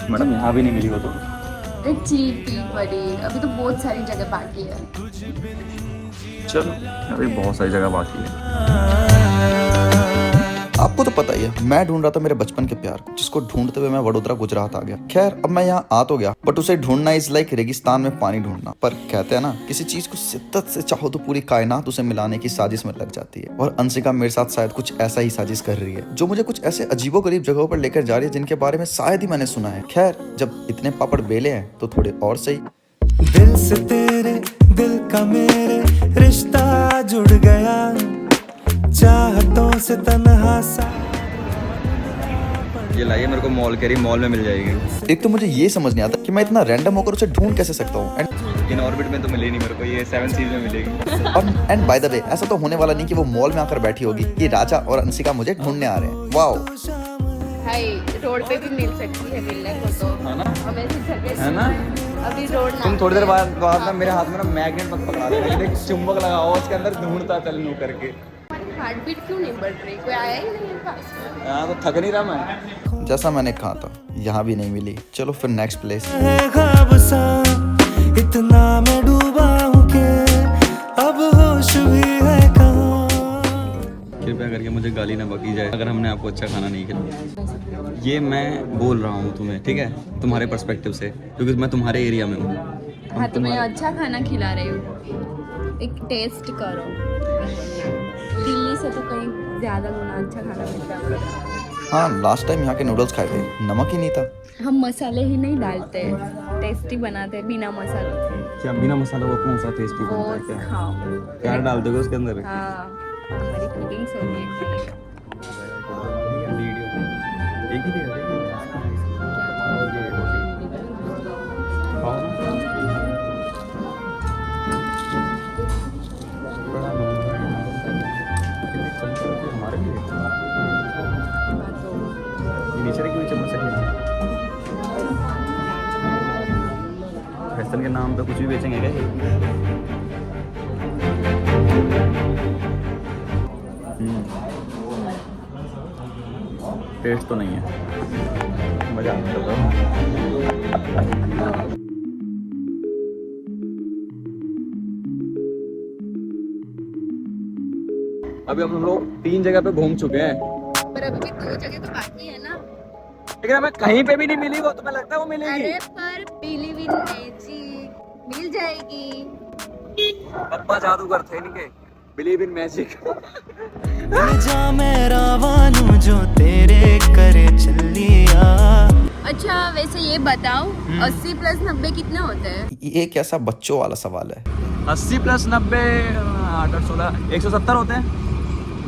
Madam यहाँ भी नहीं मिली वो तो। चीटी बड़ी, अभी तो बहुत सारी जगह बाकी है। चलो अभी बहुत सारी जगह बाकी है। आपको तो पता ही है, मैं ढूंढ रहा था मेरे बचपन के प्यार को, जिसको ढूंढते हुए मैं वडोदरा गुजरात आ गया। खैर अब मैं यहाँ आ तो गया, बट उसे ढूंढना इज लाइक रेगिस्तान में पानी ढूंढना। पर कहते हैं ना, किसी चीज को शिद्दत से चाहो तो पूरी कायनात उसे मिलाने की साजिश में लग जाती है। और अंशिका मेरे साथ शायद कुछ ऐसा ही साजिश कर रही है, जो मुझे कुछ ऐसे अजीबोगरीब जगहों पर लेकर जा रही है जिनके बारे में शायद ही मैंने सुना है। खैर जब इतने पापड़ बेले हैं तो थोड़े और सही। दिल से तेरे दिल का मेरे रिश्ता जुड़ गया, चाहतों से तन्हा सा। ये लाइए मेरे को मॉल कह रही, मॉल में मिल जाएगी। एक तो मुझे ये समझ नहीं आता कि मैं इतना रैंडम होकर उसे ढूंढ कैसे सकता हूँ। इन ऑर्बिट में तो मिले नहीं मेरे को, ये 7 सीज में मिलेगी। एंड बाय द वे, ऐसा तो होने वाला नहीं कि वो मॉल में आकर बैठी होगी कि राजा और अंशिका मुझे ढूंढने आ रहे हैं। वाओ, भाई रोड पे भी मिल सकती है मिलने को तो, है ना? हमें से झगड़े है ना? अभी रोड ना। तुम थोड़ी देर बाद ना मेरे हाथ में ना मैग्नेट मत पकड़ा देना, एक चुंबक लगाओ उसके अंदर ढूंढता चल लूं करके। हार्ट बीट क्यों नहीं बढ़ रही? कोई आया ही नहीं है पास में। यहाँ तो थक नहीं रहा मैं। जैसा मैंने कहा था, यहाँ भी नहीं मिली। चलो फिर नेक्स्ट प्लेस। ख्वाब सा इतना मैं डूबा हूँ कि अब होश भी है कहाँ। कृपया करके मुझे गाली ना बकी जाए अगर हमने आपको अच्छा खाना नहीं खिलाया। ये मैं बोल रहा हूँ तुम्हें, ठीक है, तुम्हारे पर्सपेक्टिव से, क्योंकि मैं तुम्हारे एरिया में हूँ। हाँ तो मैं अच्छा खाना खिला रही हूँ, एक टेस्ट करो। दिल्ली से तो कहीं ज्यादा गुना अच्छा खाना मिलता है। हाँ, लास्ट टाइम यहाँ के नूडल्स खाए थे, नमक ही नहीं था। हम मसाले ही नहीं डालते, टेस्टी बनाते बिना मसालों। क्या बिना मसाला वो कौन सा टेस्टी बनता है? बहुत क्या खाओ, क्या डाल दोगे उसके अंदर? हाँ हमारी फीलिंग्स होती है। एक ही देगा हमारे लिए नीचे रखी हुई चम्मच फैशन के नाम पे कुछ भी बेचेंगे क्या? टेस्ट तो नहीं है, मजा आता है। अभी हम लोग 3 जगह पे घूम चुके हैं, पर अभी भी 2 जगह तो बाकी है ना। लेकिन हमें कहीं पे भी नहीं मिली। वो तुम्हें लगता है वो मिलेगी? अरे पर बिलीव इन मैजिक मिल जाएगी। पप्पा जादूगर थे इनके, बिलीव इन मैजिक। जा मेरा वानू जो तेरे करे चलिया। अच्छा वैसे ये बताओ 80 + 90 कितना होता है? ये कैसा बच्चों वाला सवाल है? 80 + 90 8 8 16 170 होते हैं।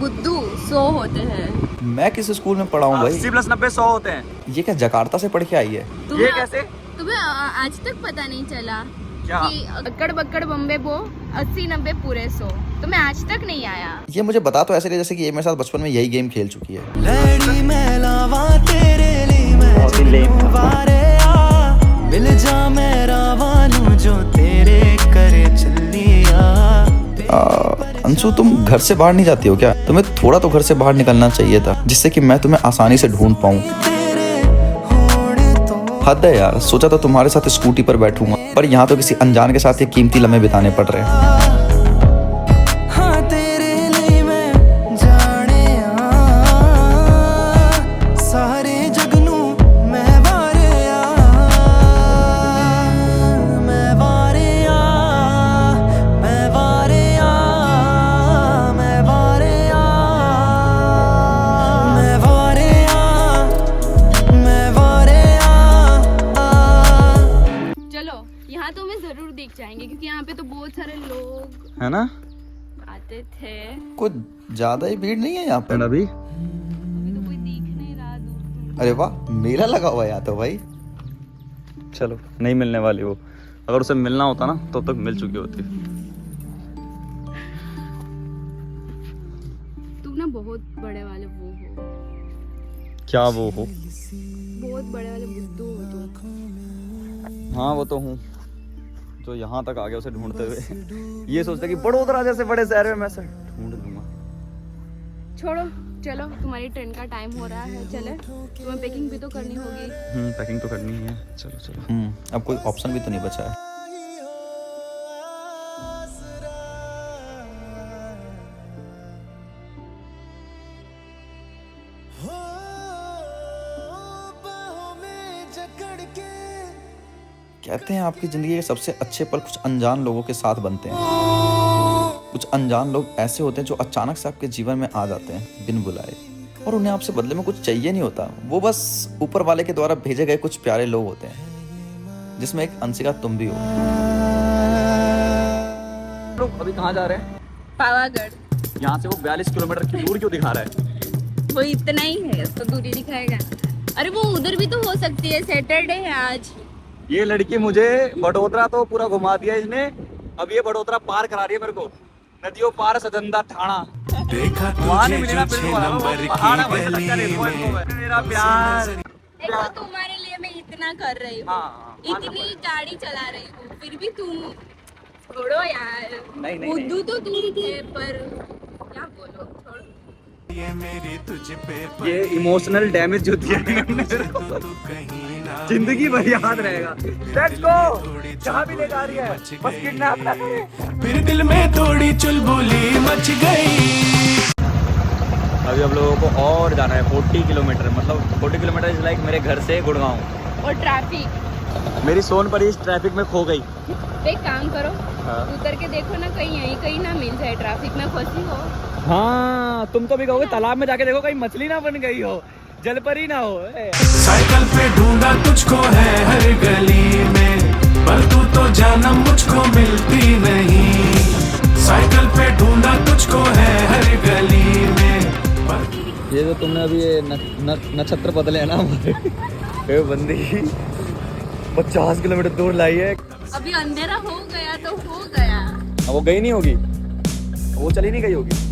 बुद्धू 100 होते हैं। मैं किस स्कूल में पढ़ा हूँ भाई? 80 + 90 100 होते हैं। ये क्या जकार्ता से पढ़ के आई है? ये कैसे? तुम्हें आज तक पता नहीं चला क्या? कि अक्कड़ बक्कड़ बम्बे बो 80 90 पूरे 100? तुम्हें आज तक नहीं आया? ये मुझे बता तो ऐसे नहीं जैसे कि ये मेरे साथ बचपन में यही गेम खेल चुकी है। लड़ी मैं लावा तेरे लिए मैं वारे आ, मिल जा मेरा वानू जो तेरे करे चलिया। अंशु, तुम घर से बाहर नहीं जाती हो क्या? तुम्हें थोड़ा तो घर से बाहर निकलना चाहिए था, जिससे कि मैं तुम्हें आसानी से ढूंढ पाऊँ। हद है यार, सोचा था तुम्हारे साथ स्कूटी पर बैठूंगा, पर यहाँ तो किसी अनजान के साथ ये कीमती लम्हे बिताने पड़ रहे हैं। हाँ तेरे लिए मैं जाने सारे जगनू मैं वारे मैं वारे मैं वारे मैं वारे मैं वारे मैं वारे। चलो यहाँ तो हमें जरूर दिख जाएंगे, क्योंकि यहाँ पे तो बहुत सारे लोग है ना? आते थे। कुछ ज्यादा ही भीड़ नहीं है यहाँ पर अभी? अभी तो कोई दिख नहीं रहा दूर। अरे वाह, मेला लगा हुआ है यहाँ तो भाई। चलो नहीं मिलने वाली वो, अगर उसे मिलना होता ना तो तक मिल चुकी होती। तुम ना बहुत बड़े वाले वो हो, क्या वो हो? बहुत बड़े वाले बुद्धू हो तुम। हाँ वो तो हूँ, जो यहाँ तक आ गया उसे ढूंढते हुए। ये सोचते कि बड़ोदरा जैसे बड़े शहर में मैं से ढूंढ लूंगा। छोड़ो चलो तुम्हारी ट्रेन का टाइम हो रहा है, चले तुम्हें पैकिंग भी तो करनी होगी। पैकिंग तो करनी ही है, चलो चलो। अब कोई ऑप्शन भी तो नहीं बचा है। कहते हैं आपकी जिंदगी के सबसे अच्छे पल कुछ अनजान लोगों के साथ बनते हैं। कुछ अनजान लोग ऐसे होते हैं जो अचानक से आपके जीवन में आ जाते हैं बिन बुलाए, और उन्हें आपसे बदले में कुछ चाहिए नहीं होता। वो बस ऊपर वाले के द्वारा भेजे गए कुछ प्यारे लोग होते हैं, जिसमें एक अंशिका तुम भी हो। लोग अभी कहाँ जा रहे हैं? पावागढ़। यहाँ से वो 42 किलोमीटर की दूर क्यों दिखा रहा है? वो इतना ही है तो दूरी दिखाएगा। अरे वो उधर भी तो हो सकती है, सैटरडे है आज। ये लड़की मुझे बड़ोदरा तो पूरा घुमा दिया इसने, अब ये बड़ोदरा पार करा रही है मेरे को। नदियों पार सजंदा ठाणा। देखा वहाँ नहीं तुझे मिलेगा जो बिल्कुल, 6 नंबर पहाड़ है, की वहीं से गली टक्कर है, में। मेरा प्यार। देखो तुम्हारे लिए मैं इतना कर रही हूँ, हाँ, इतनी गाड़ी चला रही हूँ, फिर भी तुम छोड़ो यार। नहीं, नहीं, बुद्धू तो तुम थे, पर क्या बोलो, छोड़ो। ये मेरी तुझ पे ये इमोशनल डैमेज जो दिया है तू कहीं ना जिंदगी भर याद रहेगा। लेट्स गो, जहाँ भी ले जा रही है बस किडनैप ना करे। फिर दिल में थोड़ी चुलबुली मच गई। अभी हम लोगों को और जाना है 40 किलोमीटर, मतलब 40 किलोमीटर इज लाइक मेरे घर से गुड़गांव। और ट्रैफिक, मेरी सोनपरी इस ट्रैफिक में खो गई। एक काम करो, हाँ। उतर के देखो ना, कहीं ना मिल जाए, ट्रैफिक में फंसी हो। हाँ, तुम तो भी कहोगे तालाब में जाके देखो कहीं मछली ना बन गई हो, जलपरी ना हो। साइकिल पे ढूंढा तुझको है हर गली में, पर तू तो जानम मुझको मिलती नहीं। साइकिल पे ढूंढा तुझको है हर गली में, पर ये जो तुमने अभी ये नक्षत्र बदले है ना हमारे बंदी 50 किलोमीटर दूर लाई है। अभी अंधेरा हो गया तो हो गया। अब वो गई नहीं होगी, वो चली नहीं गई होगी।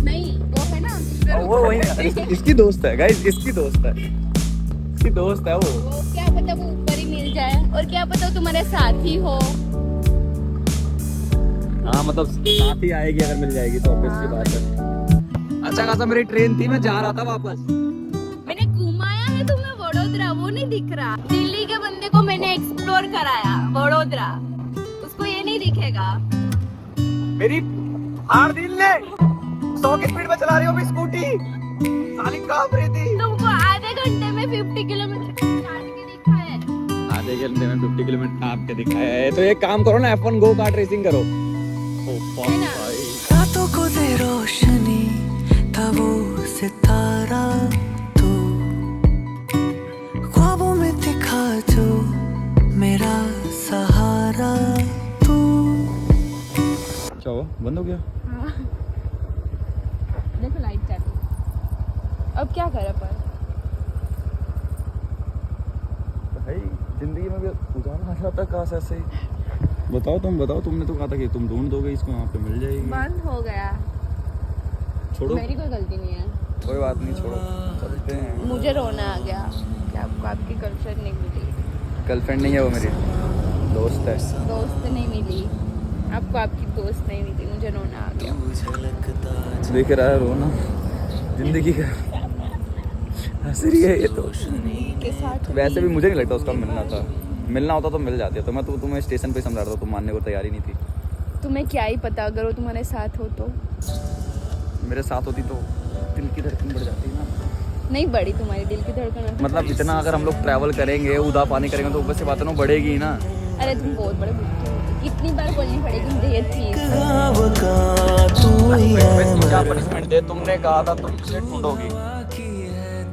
नहीं, वो है ना, वो वही इसकी दोस्त है गाइस, इसकी दोस्त है, इसकी दोस्त है वो। वो क्या पता वो ऊपर ही मिल जाए, और क्या पता तुम्हारे साथ ही हो। हाँ मतलब साथ ही आएगी, अगर मिल जाएगी तो ऑब्वियस सी बात है। अच्छा खासा मेरी ट्रेन थी, मैं जा रहा था वापस। मैंने घुमाया है तुम्हें वडोदरा, वो नहीं दिख रहा। दिल्ली के बंदे को मैंने एक्सप्लोर कराया वडोदरा, उसको ये नहीं दिखेगा। मेरी हार दिल ने 100 की स्पीड में चला रही हो अभी स्कूटी, साली कांप रही थी। तुमको आधे घंटे में 50 किलोमीटर काट के दिखा है। आधे घंटे में 50 किलोमीटर काट के दिखाया है, तो एक काम करो ना, F1 गो कार्ट रेसिंग करो। है ना? रातों को दे रोशनी था वो सितारा, तू ख्वाबों में दिखा जो मेरा सहारा, तू। क्या हुआ, बंद हो गया? हाँ। देखो लाइट चालू, अब क्या करे पर। भाई जिंदगी में भी उजाला आ जाता कहाँ से ऐसे ही। बताओ, तुम बताओ, तुमने तो कहा था कि तुम ढूंढ दोगे इसको, वहाँ पे मिल जाएगी। बंद हो गया, छोड़ो, मेरी कोई गलती नहीं है। कोई बात नहीं, छोड़ो, चलते हैं। मुझे रोना आ गया कि आपको आपकी गर्लफ्रेंड नहीं मिली। गर्लफ्रेंड नहीं है वो, मेरी दोस्त है। दोस्त नहीं मिली आपको, आपकी दोस्त नहीं मिली, मुझे रोना आ गया। देख रहा है रोना, जिंदगी का हंस रही है ये तो। के साथ वैसे भी मुझे नहीं लगता उसका मिलना था, मिलना होता तो मिल जाती है। तो मैं तो तुम्हें स्टेशन पे समझा रहा था, तुम मानने को तैयार ही नहीं थी। तुम्हें क्या ही पता, अगर वो तुम्हारे साथ हो तो। मेरे साथ होती तो दिल की धड़कन बढ़ जाती ना। नहीं बढ़ी तुम्हारी दिल की धड़कन। मतलब इतना अगर हम लोग ट्रैवल करेंगे, उदा पानी करेंगे, तो ऊपर से बात है ना बढ़ेगी ना। अरे तुम बहुत बड़े बुद्धू हो, कितनी बार बोलनी पड़ेगी मुझे ये चीज। क्या पनिशमेंट दे, तुमने कहा था तुम मुझे ढूंढोगी,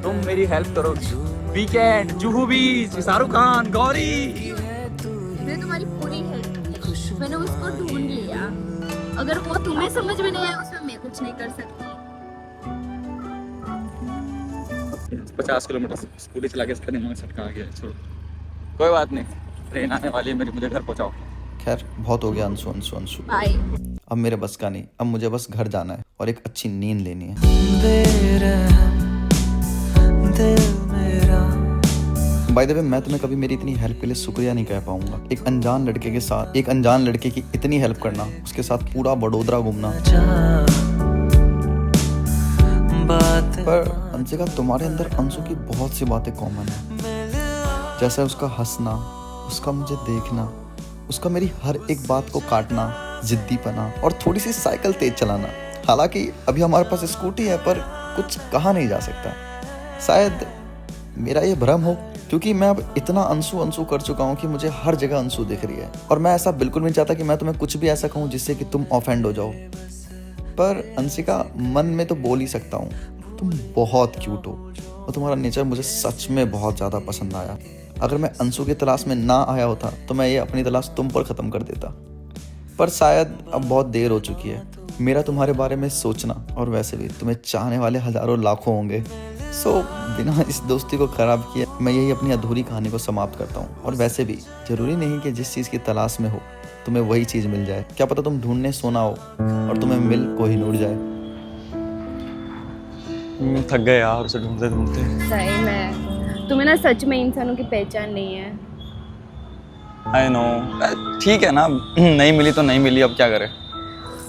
तुम मेरी हेल्प करोगी। वीकेंड, जुहू बीच, शाहरुख खान, गौरी। मैंने तुम्हारी पूरी हेल्प की, मैंने उसको ढूंढ लिया। अगर वो तुम्हें समझ में नहीं आया, उसमें मैं कुछ नहीं कर सकती। 50 किलोमीटर स्कूटी चला के इसका दिमाग सटका आ गया। छोड़ो, कोई बात नहीं, ट्रेन आने वाली है मेरी, मुझे घर पहुंचाओ। खैर बहुत हो गया अंशु अंशु अंशु। बाय। अब मेरे बस का नहीं, अब मुझे बस घर जाना है और एक अच्छी नींद लेनी है। बाय द वे, मैं तुम्हें कभी मेरी इतनी हेल्प के लिए शुक्रिया नहीं कह पाऊंगा। एक अनजान लड़के के साथ, एक अनजान लड़के की इतनी हेल्प करना, उसके साथ पूरा बड़ोदरा घूमना। बात पर अंशिका तुम्हारे अंदर अंशु की बहुत सी बातें कॉमन है, जैसे उसका हंसना, उसका मुझे देखना, उसका मेरी हर एक बात को काटना, जिद्दीपना और थोड़ी सी साइकिल तेज चलाना। हालांकि अभी हमारे पास स्कूटी है पर कुछ कहा नहीं जा सकता। शायद मेरा ये भ्रम हो, क्योंकि मैं अब इतना अंशु अंशु कर चुका हूँ कि मुझे हर जगह अंशु दिख रही है। और मैं ऐसा बिल्कुल नहीं चाहता कि मैं तुम्हें कुछ भी ऐसा कहूँ जिससे कि तुम ऑफेंड हो जाओ। पर अंशिका, मन में तो बोल ही सकता हूँ, तुम बहुत क्यूट हो और तुम्हारा नेचर मुझे सच में बहुत ज़्यादा पसंद आया। अगर मैं अंशु की तलाश में ना आया होता तो मैं ये अपनी तलाश तुम पर ख़त्म कर देता। पर शायद अब बहुत देर हो चुकी है मेरा तुम्हारे बारे में सोचना, और वैसे भी तुम्हें चाहने वाले हज़ारों लाखों होंगे। सो बिना इस दोस्ती को ख़राब किए मैं यही अपनी अधूरी कहानी को समाप्त करता हूँ। और वैसे भी ज़रूरी नहीं कि जिस चीज़ की तलाश में हो तुम्हें वही चीज़ मिल जाए। क्या पता तुम ढूंढने सोना हो और तुम्हें मिल कोहिनूर जाए। थक गए यार उसे ढूंढते ढूंढते। सही में तुम्हें ना सच में इंसानों की पहचान नहीं है। आई नो, ठीक है ना, नहीं मिली तो नहीं मिली, अब क्या करें।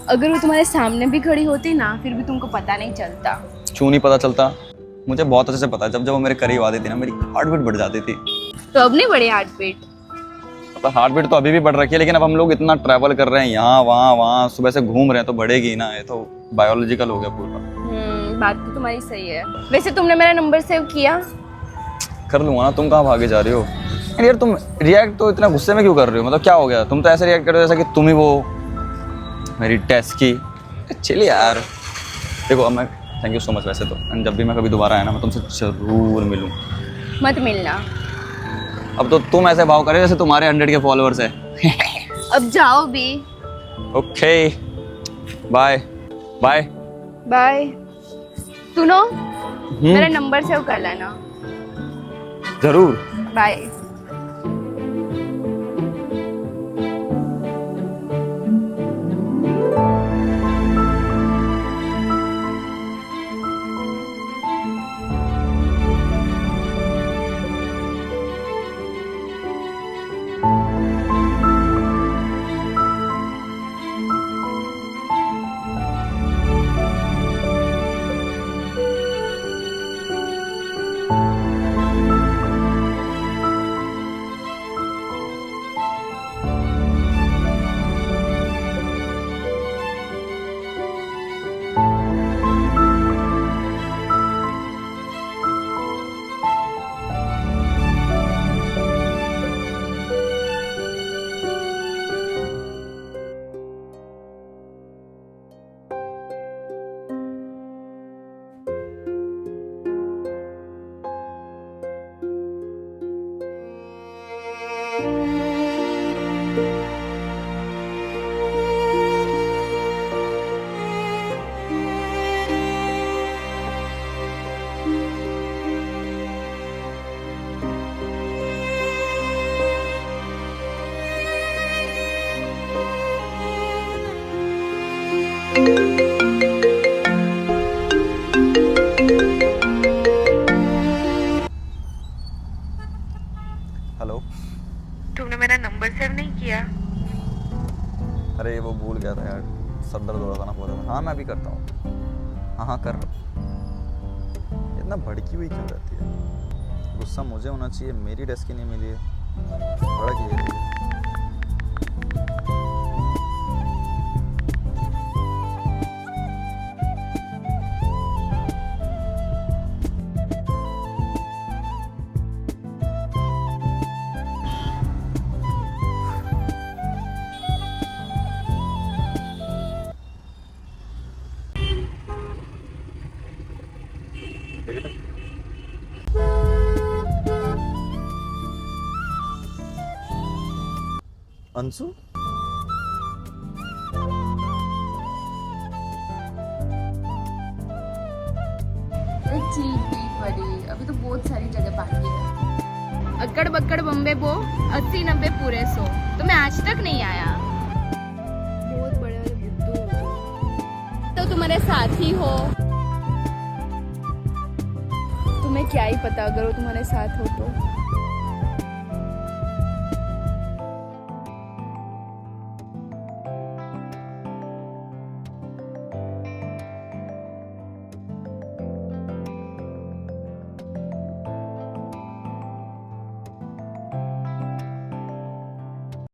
अगर वो तुम्हारे सामने भी खड़ी होती ना, फिर भी तुमको पता नहीं चलता। क्यों नहीं पता चलता? मुझे बहुत अच्छे से पता है, जब जब वो मेरे करीब आती थी ना, मेरी हार्ट बीट बढ़ जाती थी। तो अब नहीं बढ़ी हार्ट बीट? मतलब हार्ट बीट तो अभी भी बढ़ रखी है, लेकिन अब हम लोग इतना ट्रैवल कर रहे हैं, यहाँ वहाँ वहाँ, सुबह से घूम रहे हैं, तो बढ़ेगी ना। ये तो बायोलॉजिकल हो गया पूरा। बात तो तुम्हारी सही है। वैसे तुमने मेरा नंबर सेव किया? कर लूंगा ना, तुम कहाँ भागे जा रही हो यार? तुम रिएक्ट तो इतना गुस्से में क्यों कर रही हो? मतलब क्या हो गया? तुम तो ऐसे रिएक्ट कर रहे हो जैसा कि तुम ही वो मेरी टेस्ट की। चलिए यार, देखो अब मैं, थैंक यू सो मच वैसे तो, एंड जब भी मैं कभी दोबारा आया ना, मैं तुमसे ज़रूर मिलूँ। मत मिलना। अब तो तुम ऐसे भाव करे जैसे तुम्हारे 100 के फॉलोअर्स है। अब जाओ भी। Okay, bye bye bye. सुनो, मेरा नंबर सेव कर लेना। जरूर। बाय। हेलो। तुमने मेरा नंबर सेव नहीं किया? अरे वो भूल गया था यार, सर दर्द हो रहा था ना पूरा। हाँ मैं अभी करता हूँ। हाँ हाँ कर रहा हूँ। इतना भड़की हुई क्यों रहती है? गुस्सा मुझे होना चाहिए, मेरी डेस्क नहीं मिली है, भड़क ये रही है। अंशु, अभी तो बहुत सारी जगह बाकी है। अक्कड़ बक्कड़ बम्बे बो 80-90 पूरे 100। तो मैं आज तक नहीं आया। बहुत बड़े वाले बुद्धू हो तो तुम्हारे साथ ही हो। तुम्हें क्या ही पता अगर वो तुम्हारे साथ हो तो।